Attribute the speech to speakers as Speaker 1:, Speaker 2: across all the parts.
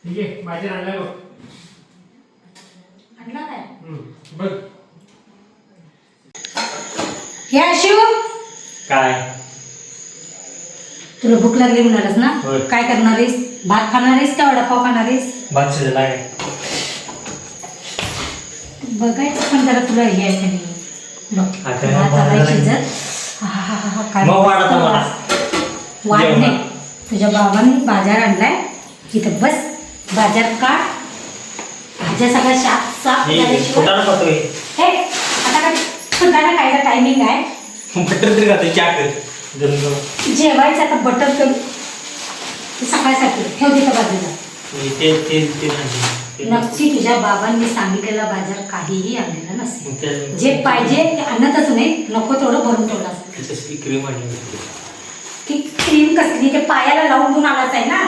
Speaker 1: ठीक आहे माझ्या आणलाय बघ.
Speaker 2: आणला काय
Speaker 1: बघ
Speaker 2: हे शिव
Speaker 3: काय
Speaker 2: तुला भूक लागली म्हणालस ना
Speaker 3: होय.
Speaker 2: काय करणार आहेस भात खाणार आहेस का वडापाव खाणार आहेस
Speaker 3: भात शिजला आहे.
Speaker 2: बघायचं पण जरा तुला हे आहे का नाही बघ
Speaker 3: आता
Speaker 2: भात
Speaker 3: भात
Speaker 2: आलाय
Speaker 3: झालाय.
Speaker 2: शिजत काय
Speaker 3: मग वाढत मला.
Speaker 2: वाढ
Speaker 3: जेवण.
Speaker 2: नाही तुझ्या बाबांनी बाजार आणलाय इथं बस बाजार काढ भाज्या सगळ्या साफ साफ झाल्याशिवाय
Speaker 3: फुटाणा खातोय.
Speaker 2: हे आता काय फुटाणा खायचा टायमिंग आहे
Speaker 3: बटर तरी खातोय चहा कर जरूर.
Speaker 2: जेवायचं आता बटर करून सकाळसाठी ठेव तिथं बाजूला
Speaker 3: ते
Speaker 2: नक्की तुझ्या बाबांनी सांगितलेला बाजार काहीही आणलेला नसेल
Speaker 3: मग त्या-
Speaker 2: जे पाहिजे ते आणतच नाही नको तेवढं भरून ठेवलं असेल
Speaker 3: त्याच्यासाठी क्रीम आणली.
Speaker 2: ती क्रीम कसली ते पायाला लावून घेऊन आलाच आहे ना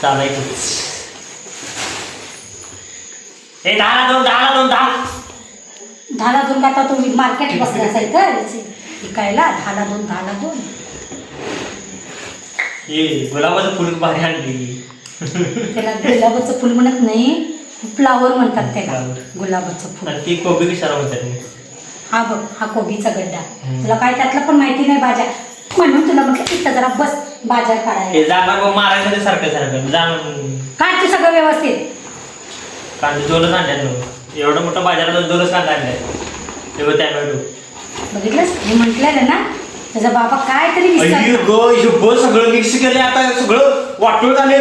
Speaker 3: चालायचं ए दहा
Speaker 2: दहाला दोन का आता तुम्ही मार्केट बसला असाल तर विकायला दहाला दोन
Speaker 3: हे गुलाबाचं फुल भारी आणली.
Speaker 2: त्याला गुलाबाचं फुल म्हणत नाही फ्लावर म्हणतात त्याला
Speaker 3: Flower.
Speaker 2: गुलाबाचं फुल
Speaker 3: आणि ती कोबी कशाला म्हणतात मी
Speaker 2: हा बघ हा कोबीचा गड्डा तुला काय त्यातलं पण माहिती नाही बाजार म्हणून तुला म्हटलं इथं जरा बस बाजार काढायला
Speaker 3: हे जाणार मग मारायचं ते सारखं जाणार
Speaker 2: काढ तू सगळं व्यवस्थित
Speaker 3: कांदे दोनच आणल्यात मग एवढं मोठं बाजारात दोनच कांदा आणलाय तेव्हा टॅमॅटो
Speaker 2: बघितलंस मी म्हटलेलं ना त्याचा बाबा काय तरी
Speaker 3: सगळं मिक्स केलं आता सगळं वाटून आले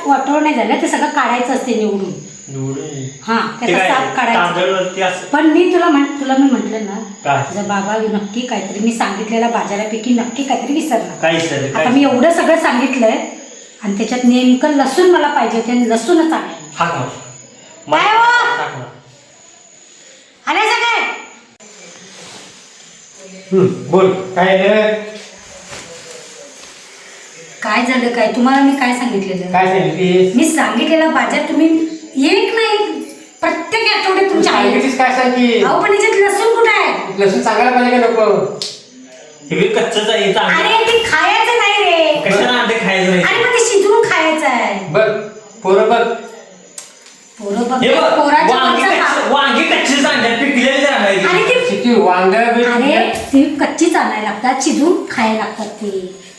Speaker 2: वाटोळ नाही झालं ते सगळं काढायचं असते निवडून हा त्याचा साप काढायचा पण मी तुला म्हटलं ना
Speaker 3: काय?
Speaker 2: तुझा बाबा नक्की काहीतरी मी सांगितलेल्या बाजारापैकी नक्की काहीतरी विसरणार
Speaker 3: काय
Speaker 2: आता मी एवढं सगळं सांगितलंय आणि त्याच्यात नेमकं लसूण मला पाहिजे होते आणि लसूणच आणलं काय हो? आणायचं काय
Speaker 1: बोल काय रे?
Speaker 2: काय झालं काय तुम्हाला मी काय सांगितलेलं
Speaker 1: काय सांगितलीस
Speaker 2: मी सांगितलेला बाजार तुम्ही एक ना एक प्रत्येक आठवड्यात तुमच्या आई
Speaker 1: सांगितलीस काय सांगी
Speaker 2: अहो पण याच्यात लसूण कुठं आहे
Speaker 1: लसूण सांगायला पाहिजे का नको
Speaker 3: हे कच्चच आहे
Speaker 2: अरे ते खायचं नाही रे
Speaker 3: कशाला अंडे खायचं नाही
Speaker 2: अरे मग ते शिजवून खायचं आहे
Speaker 1: बघ पोरं बघ
Speaker 2: पोरं बघ
Speaker 3: हे बघ,
Speaker 2: पोराच्या
Speaker 3: वांगी
Speaker 2: मागचं
Speaker 3: कच्ची-
Speaker 2: खा.
Speaker 3: वांगी कच्चीच आणतात पिकलेली तर आणायची.
Speaker 2: आणि ते
Speaker 1: किती वांग
Speaker 2: अरे ती कच्चीच आणायला लागतात शिजवून खायला लागतात ते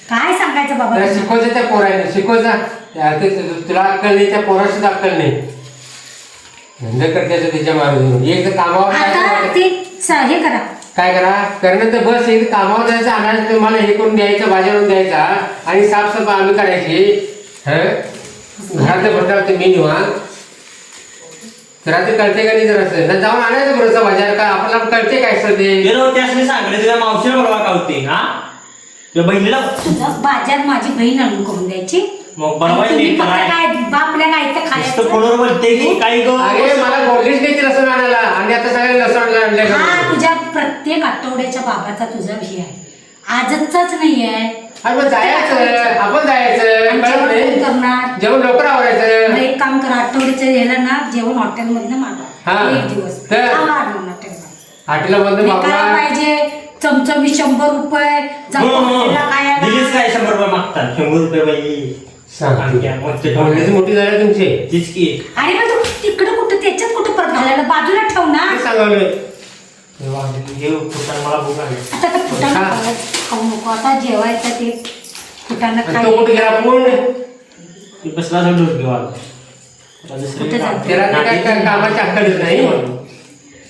Speaker 2: काय सांगायचं बाबा
Speaker 1: त्याला शिकवायचं त्या पोराने शिकवायचं तुला अक्कल नाही त्या पोरा सुद्धा अक्कल नाही धंदा करत्याचं त्याच्या मागे एक तर कामावर
Speaker 2: आता
Speaker 1: जायचं.
Speaker 2: ते हे करा
Speaker 1: काय करा करणं तर बस एक कामावर जायचं आणायचं तुम्हाला हे करून द्यायचं बाजारून द्यायचा आणि साफसफाई आम्ही करायची घरात भरता मी निवांत जरा ते कळते का नाही जरासं ना जाऊन आणायचं बरोबर बाजार काय आपल्याला कळते काय असतं ते
Speaker 3: ते राव त्यासनी सांगले तुझ्या मावशीला बघा का होती हा तुझ्या बहिणीला
Speaker 2: तुझा बाजार माझी बहीण आणून करून द्यायची
Speaker 3: मग बनवायची
Speaker 2: तुम्ही फक्त
Speaker 3: काय?
Speaker 2: काय बापल्या काय तर
Speaker 3: नुसतं
Speaker 2: खायचं
Speaker 3: फोनवर बोलते की काही गं?
Speaker 1: अरे मला बोललीच नाही ती लसूण आणायला आणि आता सगळे लसूण आणले
Speaker 2: हा तुझ्या प्रत्येक आठवड्याच्या बाबाचा तुझा हे आहे आजचाच नाही आहे
Speaker 1: अरे मग जायचं आपण जायचं
Speaker 2: आणि
Speaker 1: कळत
Speaker 2: जेवण
Speaker 1: नाही
Speaker 2: कोण करणार
Speaker 1: जेवण लवकर आवडायचं
Speaker 2: मग एक काम करा आठवड्याच्या याला ना जेवण हॉटेलमधनं मागा
Speaker 1: हा.
Speaker 2: एक दिवस
Speaker 1: तर- हाटीला बंद
Speaker 2: काय
Speaker 1: बाबा
Speaker 2: पाहिजे चमचमी 100 रुपये जाऊ हॉटेलला खायला.
Speaker 3: दिलीच काय 100 रुपये मागतात 100 रुपये बाई आणखी मग ते
Speaker 1: सांग मोठी झाली तुमची
Speaker 3: तीच की
Speaker 2: आणि मग तू तिकडं कुठं त्याच्यात कुठं परत घालायला बाजूला ठेव ना
Speaker 1: ते सांगावलं
Speaker 3: हे वांगे- हे फुटाण मला भूक लागली.
Speaker 2: आता तर फुटाणा
Speaker 1: हा.
Speaker 2: खाऊ नको आता जेवायचं ते फुटाणा
Speaker 1: आणि तो कुठे गेला पूर्ण
Speaker 3: ते बसला असं डोस घेऊ आता. आता दुसरी
Speaker 2: कुठे
Speaker 3: काम.
Speaker 2: जाते?
Speaker 1: त्याला ते काय कामाची अक्कलच नाही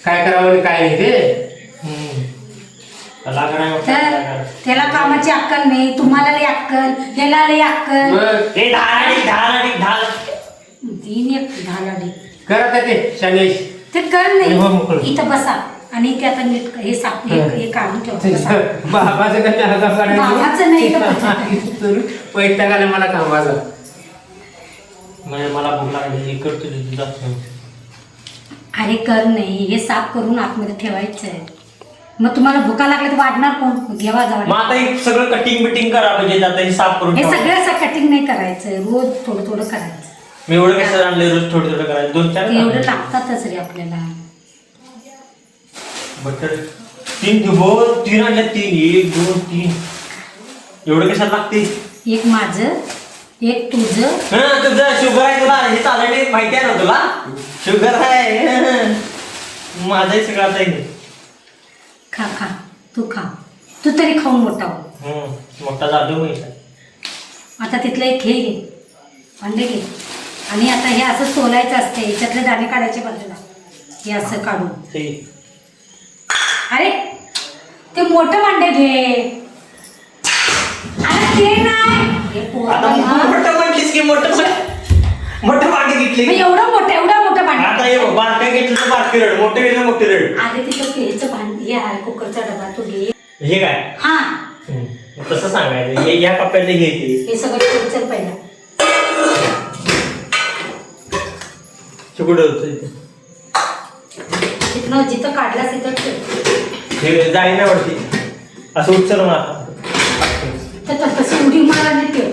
Speaker 1: काय करावं आणि काय नाही ते
Speaker 3: हम्म. त्याला काय नाही वाटत,
Speaker 2: तर
Speaker 3: त्याला काय.
Speaker 2: त्याला कामाची अक्कल नाही तुम्हाला लई अक्कल त्याला लई अक्कल
Speaker 1: मग
Speaker 3: ए, ढाल.
Speaker 2: तीन एक घालाडी
Speaker 1: कर आता ते शनेश
Speaker 2: ते कर
Speaker 1: हो, मोकळं.
Speaker 2: नाही इथं बसा आणि ते आता नीट हे साप हे काढून ठेवा बसा.
Speaker 1: बाबाचं काय हाता
Speaker 2: बाबाचं नाही तर
Speaker 1: पैसा आला मला कामाचा
Speaker 3: म्हणजे मला भूक लागली हे करतो तुझं जातो.
Speaker 2: अरे कर नाही हे साफ करून आतमध्ये ठेवायचं आहे मग तुम्हाला भुका लागल्या तर वाढणार कोण घेवा
Speaker 3: मग
Speaker 2: जावा
Speaker 3: आता हे सगळं कटिंग बिटिंग करा म्हणजे आता हे साफ करून
Speaker 2: हे
Speaker 3: ठेवा.
Speaker 2: सगळं असं कटिंग नाही करायचं रोज थोडं थोडं करायचं
Speaker 3: मी एवढं कसं आणलंय रोज थोडं थोडं करायचं 2-4
Speaker 2: ते एवढं लागतातच रे आपल्याला
Speaker 3: बटर 3 आणले 3 1 2 3 एवढं कशाला लागते
Speaker 2: एक माझं एक तुझं
Speaker 3: तुझं शुगर आहे तुला हे चालत माहिती आहे ना तुला शुगर आहे माझाही सगळं आता आहे.
Speaker 2: खा खा तू खा तू तरी खाऊन मोठा हो.
Speaker 3: मोठा जादू मी
Speaker 2: आता तिथलं एक हे घे अंडे घे आणि आता हे असं सोलायचं असते याच्यातले दाणे काढायचे बाजूला हे असं काढून अरे ते मोठं भांडे घे अरे ते नाही हे
Speaker 3: आता मोठं म्हटलीस की मोठं भांडे घेतली
Speaker 2: मग एवढं मोठं भांडे
Speaker 3: आता हे बारकं घेतलं तर बारकी रड मोठं घेतलं मोठी रड
Speaker 2: अरे तिथं पेचं भांडे हे आहे कुकरचा डबा तो घे
Speaker 3: हे काय
Speaker 2: हा
Speaker 3: तसं सांगायचं हे या कप्प्यातले घ्यायचे
Speaker 2: हे सगळं चल पहिला
Speaker 3: कुठं होतं इथे
Speaker 2: तिथनं जिथं काढलास तिथं ठेव.
Speaker 3: हे जाई नाही वाटते असं उच्चार मारता
Speaker 2: तर तशी उडी मारा नाही ठेव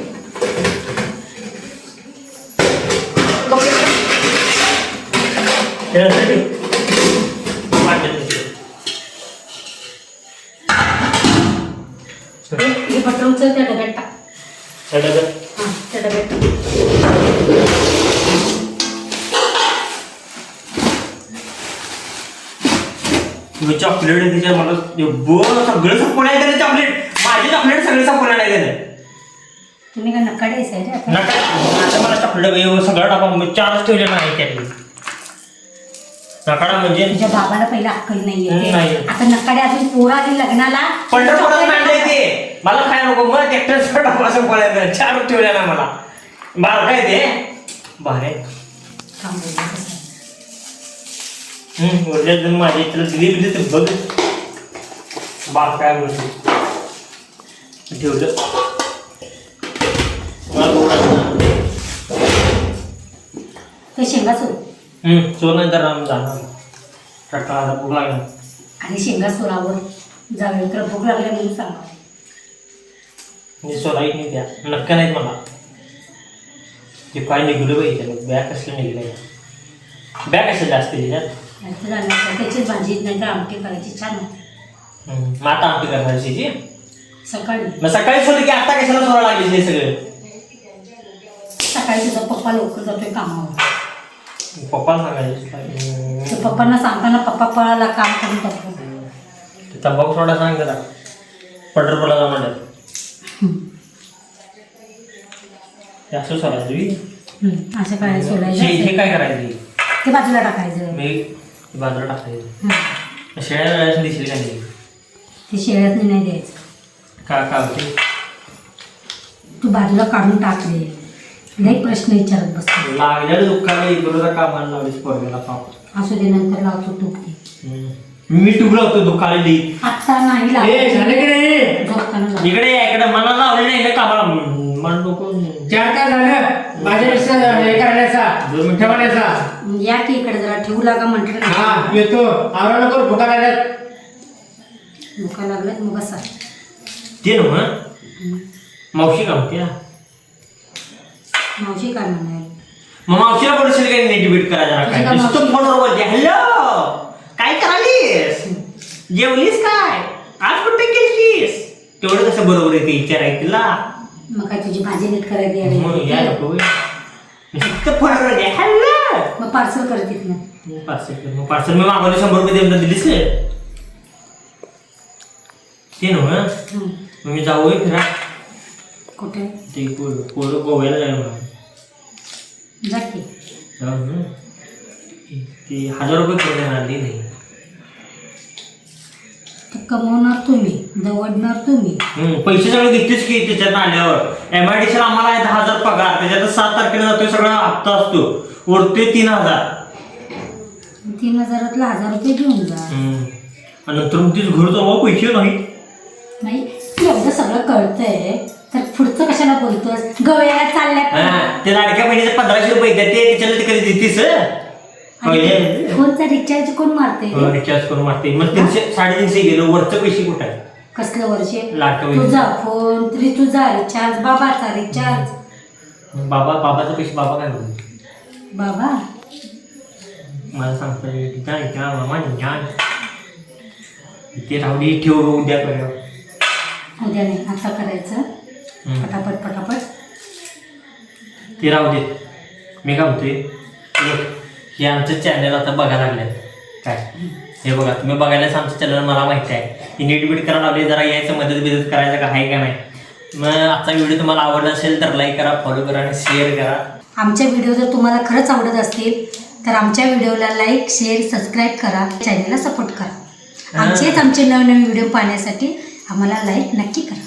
Speaker 3: त्यासाठी
Speaker 2: हे बटर उचल त्या डब्यात टाक हा त्या डब्यात टाक
Speaker 3: चॉकलेट तिच्या मला सगळं संपवलं आहे त्याने चॉकलेट माझे चॉकलेट सगळे संपवलं नाही त्याने
Speaker 2: तुम्ही काय नकाडे आहे रे आता
Speaker 3: आता मला चॉकलेट सगळं टाका चारच ठेवले नाही त्यातली नकाडा म्हणजे
Speaker 2: तुझ्या बाबाला पहिला अक्कल नाहीये
Speaker 3: नाही.
Speaker 2: आता नकाडे अजून पोरा आली लग्नाला
Speaker 3: पंढरपुरात मांडलंय ते मला काय नको मग ट्रॅक्टर टाका संपवलं चारच ठेवल्या ना मला बार काय ते बाहेर
Speaker 2: काम बोललं कसं.
Speaker 3: वरल्या जण माझ्या इथलं दिली दिली तर बघ बाप काय म्हणतो ठेवलं
Speaker 2: ते शेंगा सोड
Speaker 3: सोनंतर राम जाणार ट्रॅक्टरला भूक लागणार
Speaker 2: आणि शेंगा सोलावर जावे तर भूक लागल्या म्हणून सांगा
Speaker 3: मी सोलाईत नाही त्या नक्की नाहीत मला ते काय निघलं पाहिजे मग बॅग कसलं निघलं बॅग कसं जास्त त्याच्यात
Speaker 2: त्याचीच भाजी नाही तर आमटी करायची छान होते
Speaker 3: मग आता आमटी करणार जी
Speaker 2: सकाळी
Speaker 3: मग सकाळी सोडली की आता कशाला सोडा लागली हे सगळं
Speaker 2: सकाळी तुझा पप्पा लवकर जातोय कामावर
Speaker 3: पप्पा सांगायचे
Speaker 2: पप्पांना सांगताना पप्पा पळाला काम करून टाकतो
Speaker 3: तंबाखू सोडा सांग जरा पंढरपूरला जाऊन आलं ते असं सोडायचं
Speaker 2: असं काय सोडायचं
Speaker 3: हे काय करायचं
Speaker 2: ते बाजूला टाकायचं
Speaker 3: मी बाजूला टाकायचं शेळ्या वेळेस दिसेल का नाही
Speaker 2: ते शेळ्यात नाही द्यायचं
Speaker 3: का होते
Speaker 2: तू बाजूला काढून टाकले लई प्रश्न विचारत बसतो
Speaker 3: लागलेलं दुःखाला इकडं कामाला लावलीस पोरगेला पाव
Speaker 2: असू दे नंतर लावतो तूप ते
Speaker 3: मी टुकला होतो दुःखाला ली
Speaker 2: आता नाही
Speaker 3: इकडे मला लावले नाही ना कामाला मला नको
Speaker 1: 4 तास झालं माझ्या हे करण्याचा 2 मिनिटं बनायचा
Speaker 2: या की इकडे जरा ठेवू लागा म्हटलं
Speaker 1: हा येतो आवरा नको भुका लागल्यात
Speaker 2: भुका लागल्यात मग बसा
Speaker 3: ते ना मावशी का होती
Speaker 2: मावशी काय म्हणाल
Speaker 3: मग मावशीला बोलशील काही नेट बीट करायला नुसतं फोनवर बोलते हॅलो काय करालीस जेवलीस काय आज कुठे गेलीस तेवढं कसं बरोबर आहे ते विचाराय तिला
Speaker 2: मग काय तुझी भाजी नीट करायची
Speaker 3: मग या नको नुसतं फोनवर बोलते हॅलो
Speaker 2: मग पार्सल करतील ना
Speaker 3: पार्सल मी मागवले 100 रुपये देऊन दिलीस ते ना मी जाऊ फिरा
Speaker 2: कुठे
Speaker 3: ते पोरं गोव्याला जाईल मला
Speaker 2: जा की
Speaker 3: ती 1000 रुपये करून देणार नाही
Speaker 2: कमवणार तुम्ही दवडणार तुम्ही
Speaker 3: पैसे सगळे घेतेच की त्याच्यात आल्यावर MIDC आम्हाला आहे 10,000 पगार त्याच्यात 7 तारखेला जातोय सगळा हप्ता असतो उरतोय 3,000
Speaker 2: 3,000 1000 रुपये घेऊन जा
Speaker 3: आणि नंतर मग तीच घर जाऊ पैसे नाही
Speaker 2: एवढं सगळं कळतंय तर पुढचं कशाला बोलतोस गव्याला चालल्या
Speaker 3: ते लाडक्या महिन्याचे 1500 रुपये येतात ते त्याच्याला ते कधी देतीस
Speaker 2: फोनचा रिचार्ज कोण मारते
Speaker 3: रिचार्ज करून मारते मग 300 350 गेलो वरचं पैसे कुठे आहे
Speaker 2: कसलं वर्ष
Speaker 3: लाडक्या
Speaker 2: तुझा फोन तरी तुझा रिचार्ज बाबाचा रिचार्ज
Speaker 3: बाबाचा पैसे बाबा काय म्हणतो
Speaker 2: बाबा
Speaker 3: मला सांगतो मामा ज्ञान ते राहू ठेव उद्या करूया
Speaker 2: उद्या नाही आता करायचं पटापट
Speaker 3: ते राहू दे. मी काय म्हणतोय हे आमचं चॅनल आता बघायला लागले काय. हे बघा तुम्ही बघायलाच आमचं चॅनल मला माहिती आहे. ती नीट बीट करायला लावली जरा यायचं मदत बिदत करायचं का आहे का नाही. मग आजचा व्हिडिओ तुम्हाला आवडला असेल तर लाईक करा, फॉलो करा आणि शेअर करा.
Speaker 2: आमचे व्हिडिओ जर तुम्हाला खरंच आवडत असतील तर आमच्या व्हिडिओला लाईक शेअर सबस्क्राईब करा, चॅनलला सपोर्ट करा. आमचे नवनवीन व्हिडिओ पाहण्यासाठी आम्हाला लाईक नक्की करा.